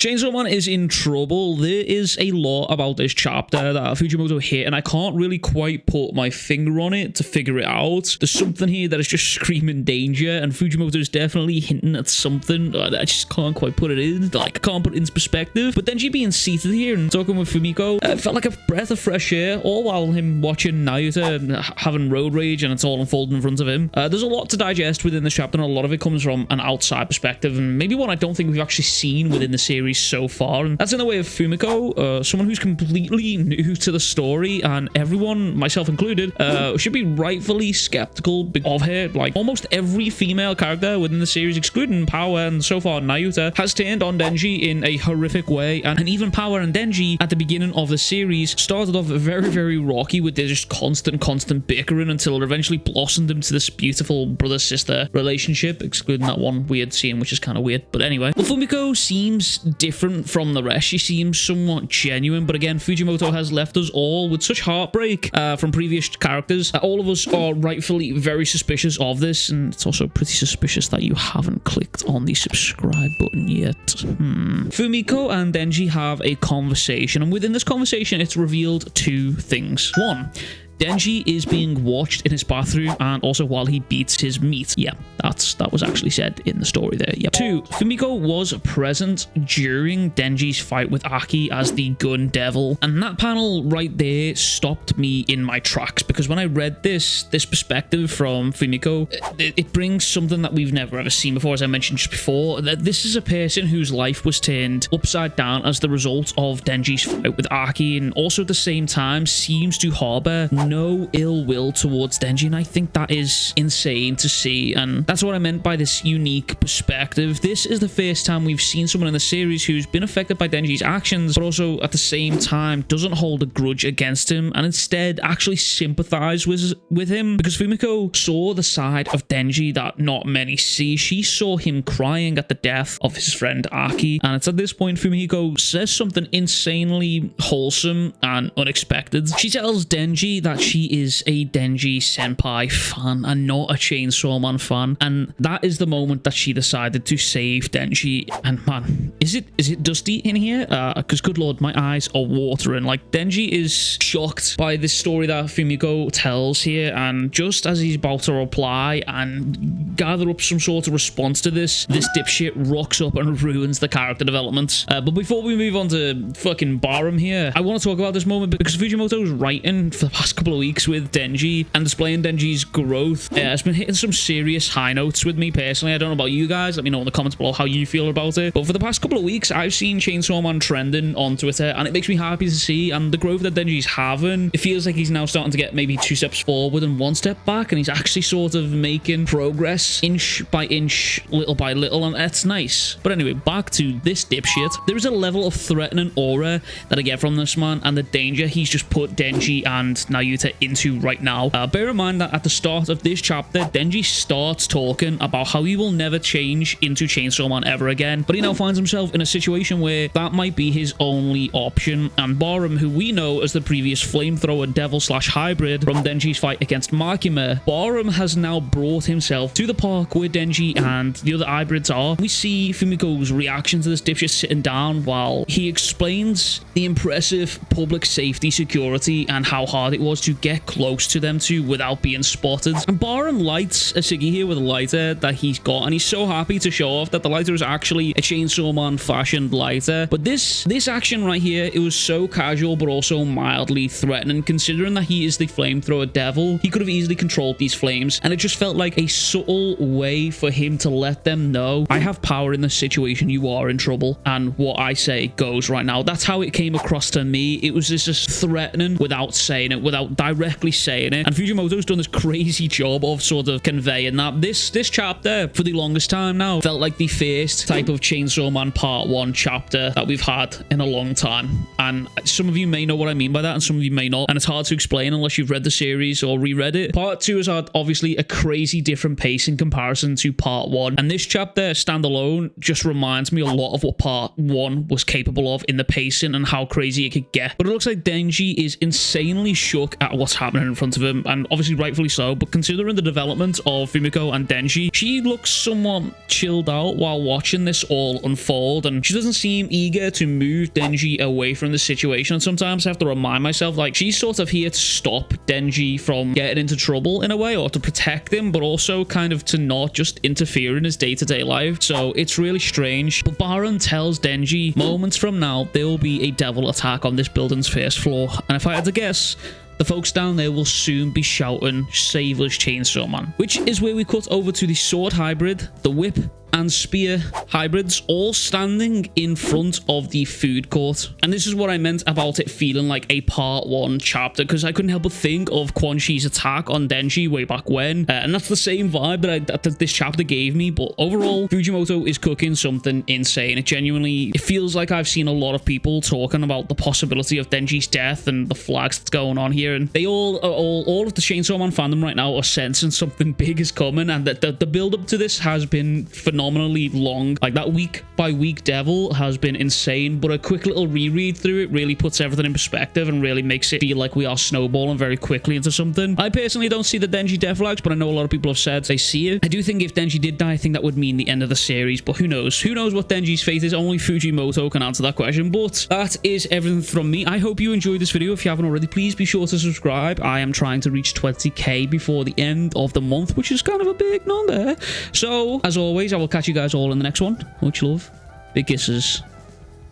Chainsaw Man is in trouble. There is a lot about this chapter that Fujimoto hit, and I can't really quite put my finger on it to figure it out. There's something here that is just screaming danger, and Fujimoto's definitely hinting at something. I just can't quite put it in. Like, I can't put it into perspective. But Denji being seated here and talking with Fumiko, felt like a breath of fresh air, all while him watching Nayuta having road rage, and it's all unfolding in front of him. There's a lot to digest within this chapter, and a lot of it comes from an outside perspective, and maybe one I don't think we've actually seen within the series so far. And that's in the way of Fumiko, someone who's completely new to the story, and everyone, myself included, should be rightfully skeptical of her. Like, almost every female character within the series, excluding Power and so far Nayuta, has turned on Denji in a horrific way, and even Power and Denji at the beginning of the series started off very, very rocky with their just constant bickering until it eventually blossomed into this beautiful brother-sister relationship, excluding that one weird scene, which is kind of weird. But anyway, well, Fumiko seems different from the rest. She seems somewhat genuine, but again, Fujimoto has left us all with such heartbreak from previous characters that all of us are rightfully very suspicious of this, and it's also pretty suspicious that you haven't clicked on the subscribe button yet. Fumiko and Denji have a conversation, and within this conversation, it's revealed two things. One, Denji is being watched in his bathroom, and also while he beats his meat. Yeah, that was actually said in the story there. Yeah. 2, Fumiko was present during Denji's fight with Aki as the gun devil, and that panel right there stopped me in my tracks, because when I read this perspective from Fumiko, it brings something that we've never ever seen before, as I mentioned just before, that this is a person whose life was turned upside down as the result of Denji's fight with Aki, and also at the same time seems to harbor no ill will towards Denji, and I think that is insane to see, and that's what I meant by this unique perspective. This is the first time we've seen someone in the series who's been affected by Denji's actions, but also at the same time doesn't hold a grudge against him, and instead actually sympathize with him, because Fumiko saw the side of Denji that not many see. She saw him crying at the death of his friend Aki, and it's at this point Fumiko says something insanely wholesome and unexpected. She tells Denji that she is a Denji Senpai fan and not a Chainsaw Man fan, and that is the moment that she decided to save Denji. And man, is it dusty in here? Because good lord, my eyes are watering. Like, Denji is shocked by this story that Fumiko tells here, and just as he's about to reply and gather up some sort of response to this dipshit rocks up and ruins the character development. But before we move on to fucking Barham here, I want to talk about this moment because Fujimoto's writing for the past couple of weeks with Denji and displaying Denji's growth has been hitting some serious high notes with me personally. I don't know about you guys. Let me know in the comments below how you feel about it. But for the past couple of weeks, I've seen Chainsaw Man trending on Twitter, and it makes me happy to see. And the growth that Denji's having, it feels like he's now starting to get maybe 2 steps forward and 1 step back, and he's actually sort of making progress inch by inch, little by little, and that's nice. But anyway, back to this dipshit. There is a level of threatening aura that I get from this man, and the danger he's just put Denji and Nayuta into right now. Bear in mind that at the start of this chapter, Denji starts talking about how he will never change into Chainsaw Man ever again, but he now finds himself in a situation where that might be his only option, and Barham, who we know as the previous flamethrower devil slash hybrid from Denji's fight against Makima, Barham has now brought himself to the park where Denji and the other hybrids are. We see Fumiko's reaction to this dipshit sitting down while he explains the impressive public safety security and how hard it was to get close to them too without being spotted. And Barham lights a ciggy here with a lighter that he's got, and he's so happy to show off that the lighter is actually a Chainsaw Man fashioned lighter. But this action right here, it was so casual but also mildly threatening, considering that he is the flamethrower devil. He could have easily controlled these flames, and it just felt like a subtle way for him to let them know, I have power in this situation, you are in trouble, and what I say goes right now. That's how it came across to me. It was just threatening without saying it, without directly saying it, and Fujimoto's done this crazy job of sort of conveying that. This chapter, for the longest time now, felt like the first type of Chainsaw Man Part 1 chapter that we've had in a long time, and some of you may know what I mean by that, and some of you may not, and it's hard to explain unless you've read the series or reread it. Part 2 has had obviously a crazy different pace in comparison to Part 1, and this chapter standalone just reminds me a lot of what Part 1 was capable of in the pacing and how crazy it could get. But it looks like Denji is insanely shook at what's happening in front of him, and obviously rightfully so, but considering the development of Fumiko and Denji, she looks somewhat chilled out while watching this all unfold, and she doesn't seem eager to move Denji away from the situation. And sometimes I have to remind myself, like, she's sort of here to stop Denji from getting into trouble in a way, or to protect him, but also kind of to not just interfere in his day-to-day life. So it's really strange. But Baron tells Denji moments from now there will be a devil attack on this building's first floor, and if I had to guess, the folks down there will soon be shouting, "Save us, Chainsaw Man." Which is where we cut over to the sword hybrid, the whip, and spear hybrids all standing in front of the food court. And this is what I meant about it feeling like a part 1 chapter, because I couldn't help but think of Quan Chi's attack on Denji way back when, and that's the same vibe that this chapter gave me. But overall, Fujimoto is cooking something insane. It feels like I've seen a lot of people talking about the possibility of Denji's death and the flags that's going on here, and they all of the Chainsaw Man fandom right now are sensing something big is coming, and the build up to this has been phenomenally long. Like, that week by week devil has been insane, but a quick little reread through it really puts everything in perspective and really makes it feel like we are snowballing very quickly into something. I personally don't see the Denji death flags, but I know a lot of people have said they see it. I do think if Denji did die, I think that would mean the end of the series, but who knows? Who knows what Denji's fate is? Only Fujimoto can answer that question. But that is everything from me. I hope you enjoyed this video. If you haven't already, please be sure to subscribe. I am trying to reach 20k before the end of the month, which is kind of a big number. So, as always, I will catch you guys all in the next one. Much love. Big kisses.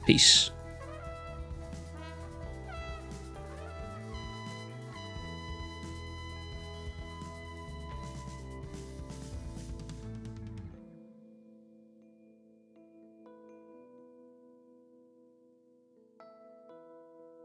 Peace.